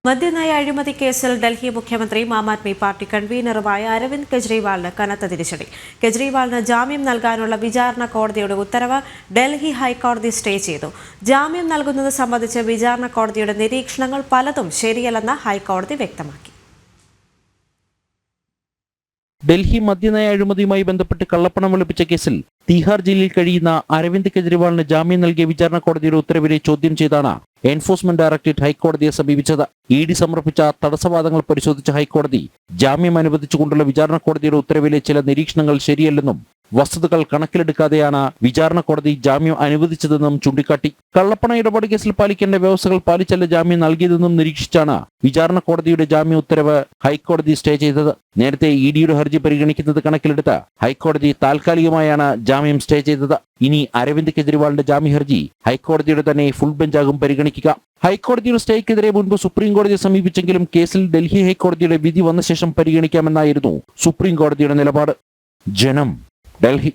മദ്യനയ അഴിമതി കേസിൽ ഡൽഹി മുഖ്യമന്ത്രി ആം ആദ്മി പാർട്ടി കൺവീനറുമായ അരവിന്ദ് കെജ്രിവാളിന് കനത്ത തിരിച്ചടി. കെജ്രിവാളിന് ജാമ്യം നൽകാനുള്ള വിചാരണ കോടതിയുടെ ഉത്തരവ് ഡൽഹി ഹൈക്കോടതി സ്റ്റേ ചെയ്തു. ജാമ്യം നൽകുന്നത് സംബന്ധിച്ച് വിചാരണ കോടതിയുടെ നിരീക്ഷണങ്ങൾ പലതും ശരിയല്ലെന്ന് ഹൈക്കോടതി വ്യക്തമാക്കി. ഡൽഹി മദ്യനയ അഴിമതിയുമായി ബന്ധപ്പെട്ട് കള്ളപ്പണം വെളുപ്പിച്ച കേസിൽ തീഹാർ ജയിലിൽ കഴിയുന്ന അരവിന്ദ് കെജ്രിവാളിന് ജാമ്യം നൽകിയ വിചാരണ കോടതിയുടെ ഉത്തരവിനെ ചോദ്യം ചെയ്താണ് എൻഫോഴ്സ്മെന്റ് ഡയറക്ടറേറ്റ് ഹൈക്കോടതിയെ സമീപിച്ചത്. ഇഡി സമർപ്പിച്ച തടസ്സവാദങ്ങൾ പരിശോധിച്ച ഹൈക്കോടതി ജാമ്യം അനുവദിച്ചുകൊണ്ടുള്ള വിചാരണ കോടതിയുടെ ഉത്തരവിലെ ചില നിരീക്ഷണങ്ങൾ ശരിയല്ലെന്നും വസ്തുതകൾ കണക്കിലെടുക്കാതെയാണ് വിചാരണ കോടതി ജാമ്യം അനുവദിച്ചതെന്നും ചൂണ്ടിക്കാട്ടി. കള്ളപ്പണ ഇടപാട് കേസിൽ പാലിക്കേണ്ട വ്യവസ്ഥകൾ പാലിച്ചല്ല ജാമ്യം നൽകിയതെന്നും നിരീക്ഷിച്ചാണ് വിചാരണ കോടതിയുടെ ജാമ്യ ഉത്തരവ് ഹൈക്കോടതി സ്റ്റേ ചെയ്തത്. നേരത്തെ ഇഡിയുടെ ഹർജി പരിഗണിക്കുന്നത് കണക്കിലെടുത്ത് ഹൈക്കോടതി താൽക്കാലികമായാണ് ജാമ്യം സ്റ്റേ ചെയ്തത്. ഇനി അരവിന്ദ് കെജ്രിവാളിന്റെ ജാമ്യ ഹർജി ഹൈക്കോടതിയുടെ തന്നെ ഫുൾ ബെഞ്ചാകും പരിഗണിക്കുക. ഹൈക്കോടതിയുടെ സ്റ്റേക്കെതിരെ മുൻപ് സുപ്രീം കോടതിയെ സമീപിച്ചെങ്കിലും കേസിൽ ഡൽഹി ഹൈക്കോടതിയുടെ വിധി വന്ന ശേഷം പരിഗണിക്കാമെന്നായിരുന്നു സുപ്രീം കോടതിയുടെ നിലപാട്. ജനം, ഡൽഹി.